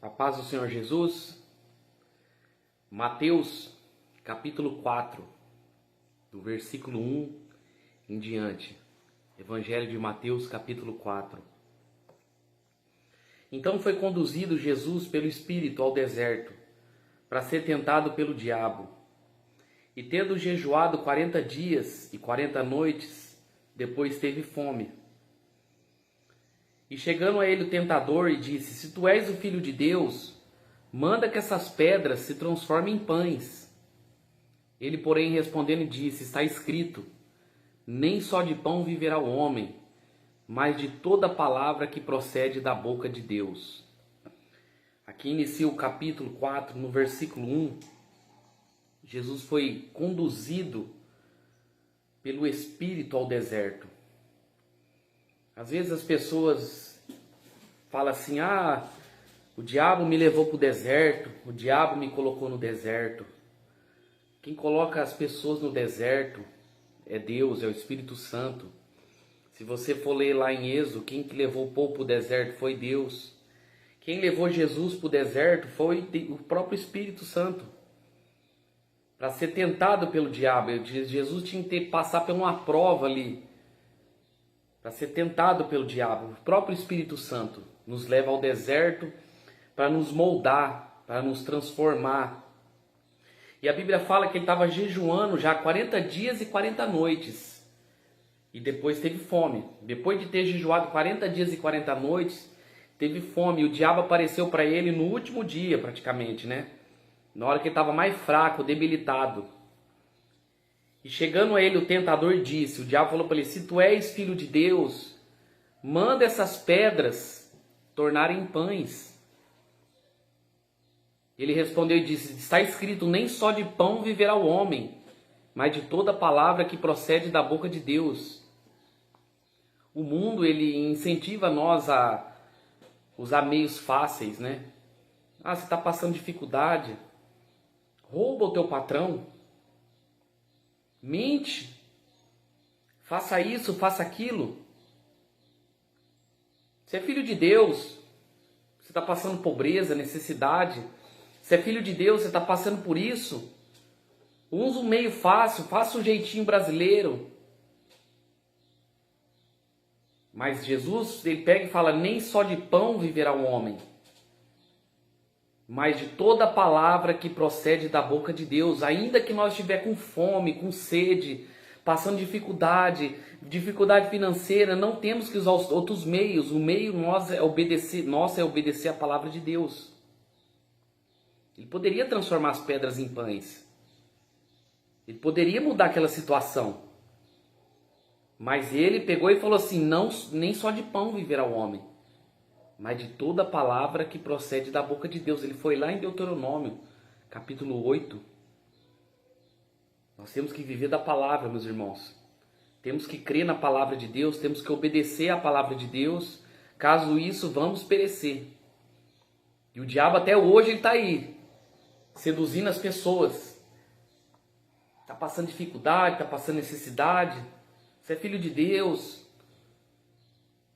A paz do Senhor Jesus. Mateus, capítulo 4, do versículo 1 em diante. Evangelho de Mateus, capítulo 4. Então foi conduzido Jesus pelo Espírito ao deserto, para ser tentado pelo diabo. E tendo jejuado 40 dias e 40 noites, depois teve fome. E chegando a ele o tentador e disse: Se tu és o Filho de Deus, manda que essas pedras se transformem em pães. Ele, porém, respondendo disse: Está escrito, nem só de pão viverá o homem, mas de toda palavra que procede da boca de Deus. Aqui inicia o capítulo 4, no versículo 1. Jesus foi conduzido pelo Espírito ao deserto. Às vezes as pessoas falam assim: o diabo me levou para o deserto, o diabo me colocou no deserto. Quem coloca as pessoas no deserto é Deus, é o Espírito Santo. Se você for ler lá em Êxodo, quem que levou o povo para o deserto foi Deus. Quem levou Jesus para o deserto foi o próprio Espírito Santo. Para ser tentado pelo diabo, Jesus tinha que passar por uma prova ali. Para ser tentado pelo diabo, o próprio Espírito Santo nos leva ao deserto para nos moldar, para nos transformar. E a Bíblia fala que ele estava jejuando já 40 dias e 40 noites. E depois teve fome. Depois de ter jejuado 40 dias e 40 noites, teve fome. E o diabo apareceu para ele no último dia, praticamente, né? Na hora que ele estava mais fraco, debilitado. E chegando a ele o tentador disse, o diabo falou para ele: Se tu és filho de Deus, manda essas pedras tornarem pães. Ele respondeu e disse: Está escrito, nem só de pão viverá o homem, mas de toda palavra que procede da boca de Deus. O mundo, ele incentiva nós a usar meios fáceis, né? Você está passando dificuldade, rouba o teu patrão, mente, faça isso, faça aquilo. Você é filho de Deus, você está passando pobreza, necessidade. Você é filho de Deus, você está passando por isso. Usa um meio fácil, faça um jeitinho brasileiro. Mas Jesus, ele pega e fala: nem só de pão viverá o homem, mas de toda palavra que procede da boca de Deus. Ainda que nós estiver com fome, com sede, passando dificuldade financeira, não temos que usar os outros meios. O meio nosso é obedecer a palavra de Deus. Ele poderia transformar as pedras em pães. Ele poderia mudar aquela situação. Mas ele pegou e falou assim: não, nem só de pão viverá o homem, mas de toda palavra que procede da boca de Deus. Ele foi lá em Deuteronômio, capítulo 8. Nós temos que viver da palavra, meus irmãos. Temos que crer na palavra de Deus, temos que obedecer à palavra de Deus. Caso isso, vamos perecer. E o diabo até hoje está aí, seduzindo as pessoas. Está passando dificuldade, está passando necessidade. Você é filho de Deus.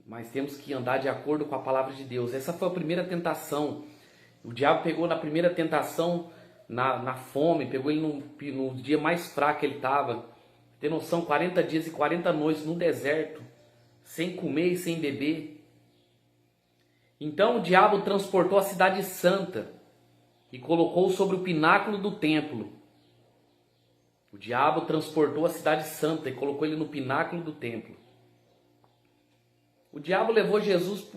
Mas temos que andar de acordo com a palavra de Deus. Essa foi a primeira tentação. O diabo pegou na primeira tentação, na fome, pegou ele no dia mais fraco que ele estava. Tem noção, 40 dias e 40 noites no deserto, sem comer e sem beber. Então o diabo transportou a cidade santa e colocou sobre o pináculo do templo. O diabo transportou a cidade santa e colocou ele no pináculo do templo. O diabo levou Jesus,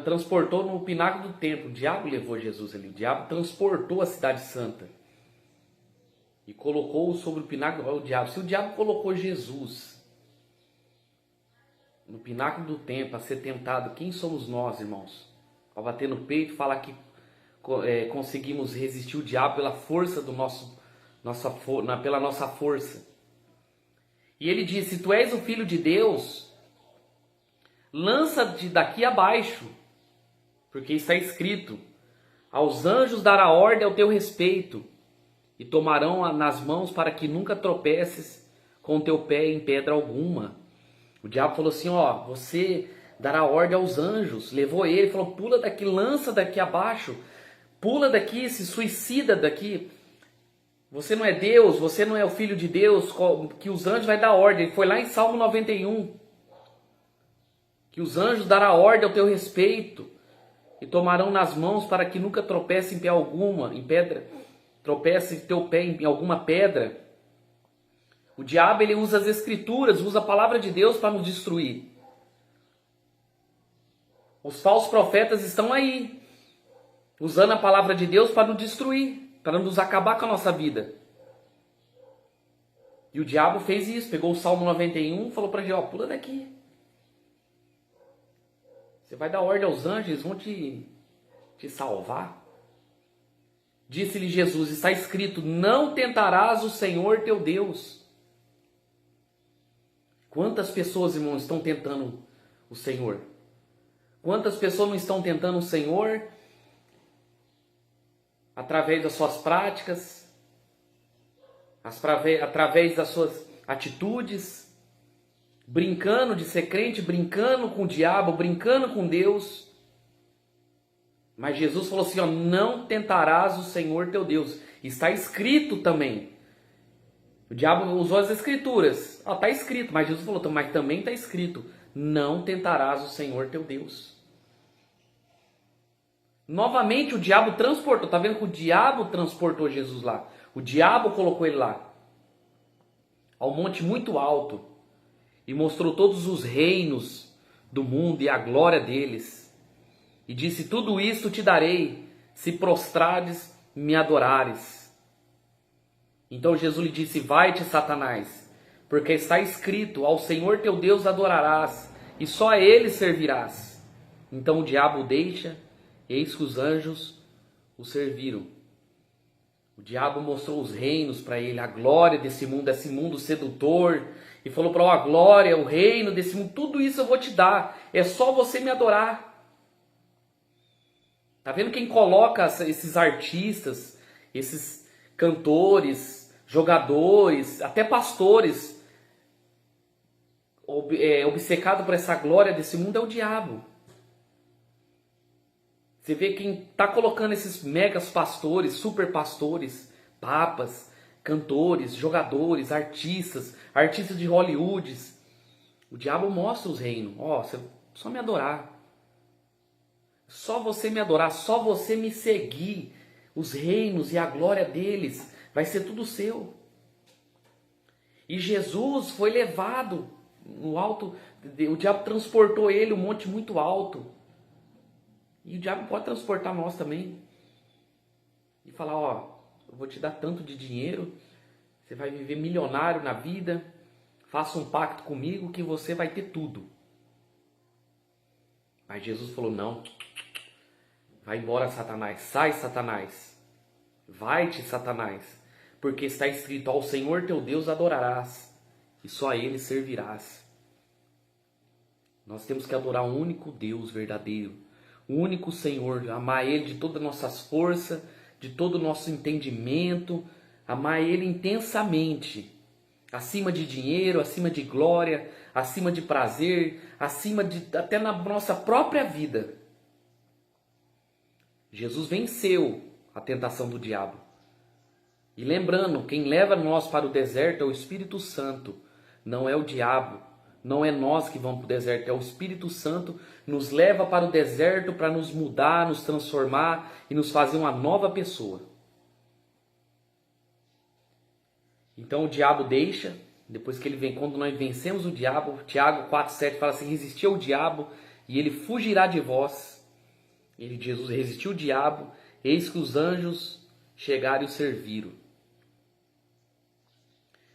transportou no pináculo do templo. O diabo levou Jesus ali. O diabo transportou a cidade santa e colocou sobre o pináculo do diabo. Se o diabo colocou Jesus no pináculo do templo a ser tentado, quem somos nós, irmãos? Para bater no peito e falar que conseguimos resistir o diabo pela força pela nossa força. E ele disse: Se tu és o Filho de Deus, lança-te daqui abaixo, porque está escrito: aos anjos dará ordem ao teu respeito, e tomarão nas mãos para que nunca tropeces com o teu pé em pedra alguma. O diabo falou assim: você dará ordem aos anjos. Levou ele, falou, pula daqui, lança daqui abaixo, pula daqui, se suicida daqui. Você não é Deus, você não é o Filho de Deus, que os anjos vai dar ordem. Foi lá em Salmo 91. Que os anjos darão ordem ao teu respeito e tomarão nas mãos para que nunca tropece em pé alguma, em pedra, tropece teu pé em alguma pedra. O diabo, ele usa as escrituras, usa a palavra de Deus para nos destruir. Os falsos profetas estão aí, usando a palavra de Deus para nos destruir, para nos acabar com a nossa vida. E o diabo fez isso, pegou o Salmo 91 e falou para Jó, pula daqui. Você vai dar ordem aos anjos, eles vão te salvar. Disse-lhe Jesus, está escrito, não tentarás o Senhor teu Deus. Quantas pessoas, irmãos, estão tentando o Senhor? Quantas pessoas não estão tentando o Senhor através das suas práticas, através das suas atitudes, brincando de ser crente, brincando com o diabo, brincando com Deus. Mas Jesus falou assim, ó, não tentarás o Senhor teu Deus. Está escrito também. O diabo usou as escrituras. Está escrito, mas Jesus falou, mas também está escrito, não tentarás o Senhor teu Deus. Novamente o diabo transportou. Está vendo que o diabo transportou Jesus lá? O diabo colocou ele lá, ao monte muito alto, e mostrou todos os reinos do mundo e a glória deles. E disse, tudo isto te darei, se prostrares me adorares. Então Jesus lhe disse, vai-te, Satanás, porque está escrito, ao Senhor teu Deus adorarás, e só a ele servirás. Então o diabo o deixa, eis que os anjos o serviram. O diabo mostrou os reinos para ele, a glória desse mundo sedutor, e falou para ele, a glória, o reino desse mundo, tudo isso eu vou te dar, é só você me adorar. Tá vendo quem coloca esses artistas, esses cantores, jogadores, até pastores, obcecado por essa glória desse mundo é o diabo. Você vê quem está colocando esses megas pastores, super pastores, papas, cantores, jogadores, artistas de Hollywood. O diabo mostra os reinos. Ó, só me adorar. Só você me adorar, só você me seguir. Os reinos e a glória deles vai ser tudo seu. E Jesus foi levado no alto, o diabo transportou ele um monte muito alto. E o diabo pode transportar nós também. E falar, ó, eu vou te dar tanto de dinheiro, você vai viver milionário na vida, faça um pacto comigo que você vai ter tudo. Mas Jesus falou, não, vai embora, Satanás, sai, Satanás, vai-te, Satanás, porque está escrito, ao Senhor teu Deus adorarás, e só a Ele servirás. Nós temos que adorar o único Deus verdadeiro, o único Senhor, amar Ele de todas as nossas forças, de todo o nosso entendimento, amar Ele intensamente, acima de dinheiro, acima de glória, acima de prazer, acima de até na nossa própria vida. Jesus venceu a tentação do diabo. E lembrando, quem leva nós para o deserto é o Espírito Santo, não é o diabo. Não é nós que vamos para o deserto, é o Espírito Santo nos leva para o deserto para nos mudar, nos transformar e nos fazer uma nova pessoa. Então o diabo deixa, depois que ele vem, quando nós vencemos o diabo, Tiago 4,7 fala assim, resistiu ao diabo e ele fugirá de vós. Jesus resistiu o diabo, eis que os anjos chegaram e o serviram.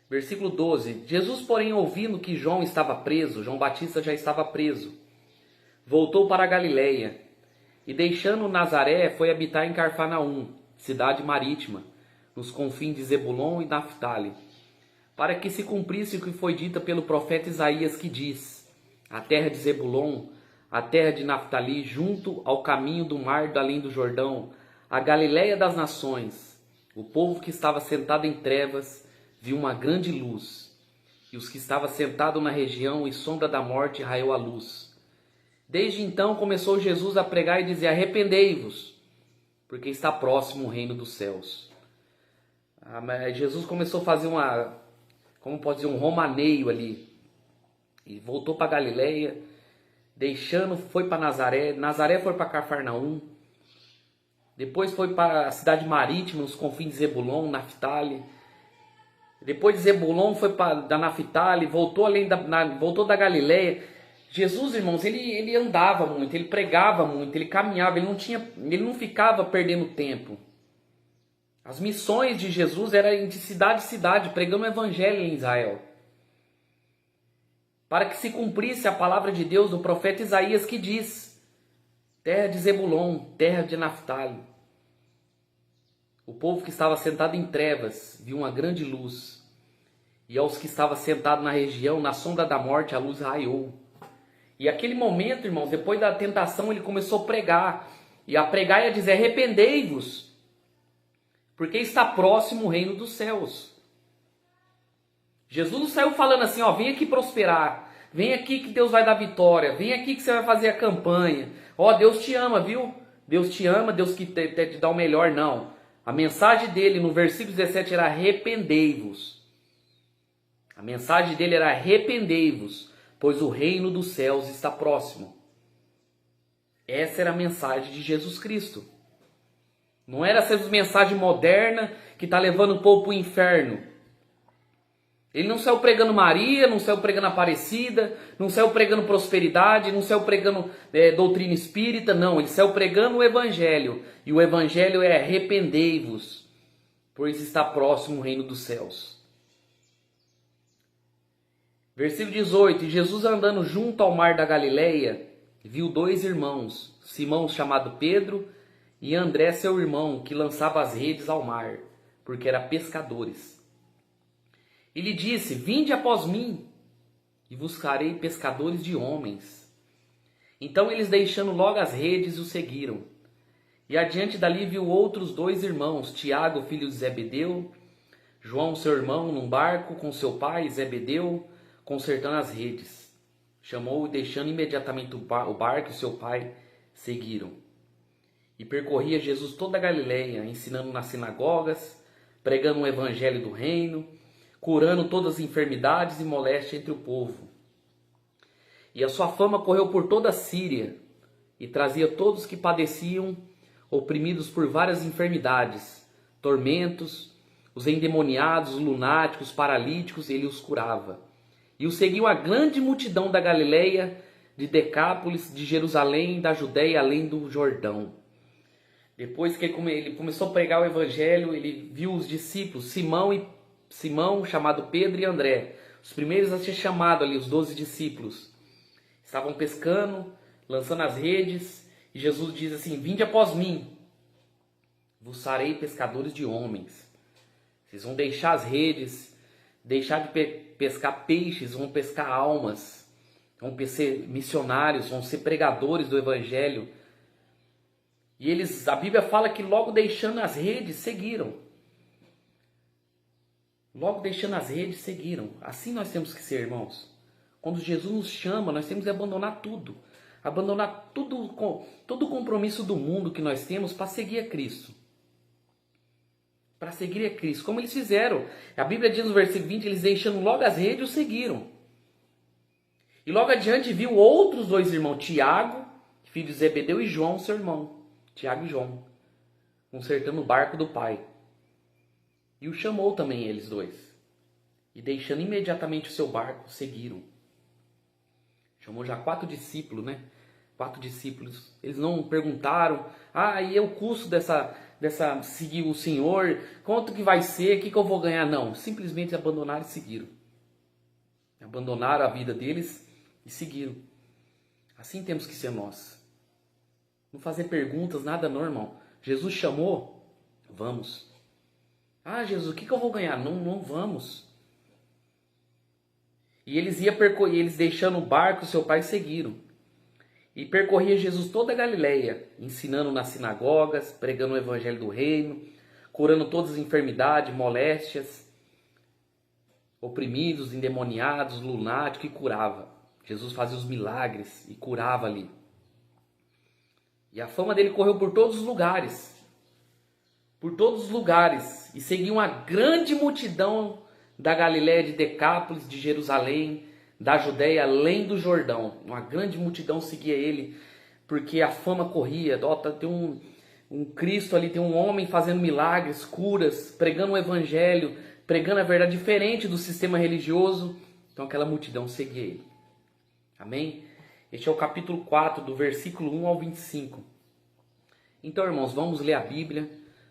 Versículo 12. Jesus, porém, ouvindo que João estava preso, João Batista já estava preso, voltou para a Galileia e, deixando Nazaré, foi habitar em Cafarnaum, cidade marítima, nos confins de Zebulon e Naftali, para que se cumprisse o que foi dito pelo profeta Isaías, que diz, a terra de Zebulon, a terra de Naftali, junto ao caminho do mar do além do Jordão, a Galileia das nações, o povo que estava sentado em trevas viu uma grande luz, e os que estavam sentados na região e sombra da morte raiou a luz. Desde então começou Jesus a pregar e dizer: arrependei-vos, porque está próximo o reino dos céus. Jesus começou a fazer como pode dizer, um romaneio ali. E voltou para Galileia, foi para Nazaré. Nazaré foi para Cafarnaum. Depois foi para a cidade marítima, nos confins de Zebulon, Naftali. Depois de Zebulon foi da Naftali, voltou da Galileia. Jesus, irmãos, ele andava muito, ele pregava muito, ele caminhava, ele não ficava perdendo tempo. As missões de Jesus eram de cidade em cidade, pregando o evangelho em Israel. Para que se cumprisse a palavra de Deus do profeta Isaías, que diz: terra de Zebulon, terra de Naftali. O povo que estava sentado em trevas viu uma grande luz, e aos que estavam sentados na região, na sombra da morte, a luz raiou. E aquele momento, irmãos, depois da tentação, ele começou a pregar. E a pregar e a dizer: arrependei-vos, porque está próximo o reino dos céus. Jesus não saiu falando assim: ó, vem aqui prosperar, vem aqui que Deus vai dar vitória, vem aqui que você vai fazer a campanha. Ó, Deus te ama, viu? Deus te ama, Deus que te dá o melhor. Não. A mensagem dele no versículo 17 era: arrependei-vos. A mensagem dele era: arrependei-vos, pois o reino dos céus está próximo. Essa era a mensagem de Jesus Cristo. Não era essa mensagem moderna que está levando o povo para o inferno. Ele não saiu pregando Maria, não saiu pregando Aparecida, não saiu pregando prosperidade, não saiu pregando doutrina espírita, não. Ele saiu pregando o Evangelho. E o Evangelho é: arrependei-vos, pois está próximo o reino dos céus. Versículo 18: E Jesus, andando junto ao mar da Galileia, viu dois irmãos, Simão chamado Pedro e André seu irmão, que lançava as redes ao mar, porque eram pescadores. E lhe disse: vinde após mim, e vos farei pescadores de homens. Então eles, deixando logo as redes, o seguiram. E adiante dali viu outros dois irmãos, Tiago, filho de Zebedeu, João seu irmão, num barco com seu pai Zebedeu, consertando as redes. Chamou e, deixando imediatamente o barco e seu pai, seguiram. E percorria Jesus toda a Galileia, ensinando nas sinagogas, pregando o evangelho do reino, curando todas as enfermidades e moléstias entre o povo. E a sua fama correu por toda a Síria, e trazia todos que padeciam, oprimidos por várias enfermidades, tormentos, os endemoniados, os lunáticos, os paralíticos, ele os curava. E o seguiu a grande multidão da Galileia, de Decápolis, de Jerusalém, da Judéia, além do Jordão. Depois que ele começou a pregar o evangelho, ele viu os discípulos, Simão, chamado Pedro, e André, os primeiros a ser chamados ali, os 12 discípulos. Estavam pescando, lançando as redes, e Jesus diz assim: vinde após mim, vos farei pescadores de homens. Vocês vão deixar as redes, deixar de pescar peixes, vão pescar almas, vão ser missionários, vão ser pregadores do evangelho. E a Bíblia fala que logo deixando as redes, seguiram. Logo deixando as redes, seguiram. Assim nós temos que ser, irmãos. Quando Jesus nos chama, nós temos que abandonar tudo. Abandonar todo o compromisso do mundo que nós temos para seguir a Cristo. Para seguir a Cristo. Como eles fizeram. A Bíblia diz no versículo 20, eles deixando logo as redes, o seguiram. E logo adiante viu outros dois irmãos, Tiago, filho de Zebedeu, e João, seu irmão. Tiago e João, consertando o barco do pai. E o chamou também eles dois. E deixando imediatamente o seu barco, seguiram. Chamou já 4 discípulos, né? 4 discípulos. Eles não perguntaram: e é o custo dessa seguir o Senhor? Quanto que vai ser? O que eu vou ganhar? Não. Simplesmente abandonaram e seguiram. Abandonaram a vida deles e seguiram. Assim temos que ser nós. Não fazer perguntas, nada não, irmão. Jesus chamou, vamos. Jesus, o que eu vou ganhar? Não vamos. E eles eles deixando o barco, seu pai, seguiram. E percorria Jesus toda a Galileia, ensinando nas sinagogas, pregando o evangelho do reino, curando todas as enfermidades, moléstias, oprimidos, endemoniados, lunáticos, e curava. Jesus fazia os milagres e curava ali. E a fama dele correu por todos os lugares. Por todos os lugares. E seguia uma grande multidão da Galiléia, de Decápolis, de Jerusalém, da Judéia, além do Jordão. Uma grande multidão seguia ele, porque a fama corria. Tem um Cristo ali, tem um homem fazendo milagres, curas, pregando o evangelho, pregando a verdade diferente do sistema religioso. Então aquela multidão seguia ele. Amém? Este é o capítulo 4, do versículo 1 ao 25. Então, irmãos, vamos ler a Bíblia,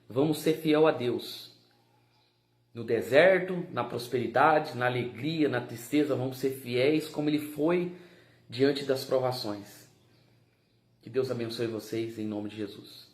vamos ser fiel a Deus. No deserto, na prosperidade, na alegria, na tristeza, vamos ser fiéis como ele foi diante das provações. Que Deus abençoe vocês em nome de Jesus.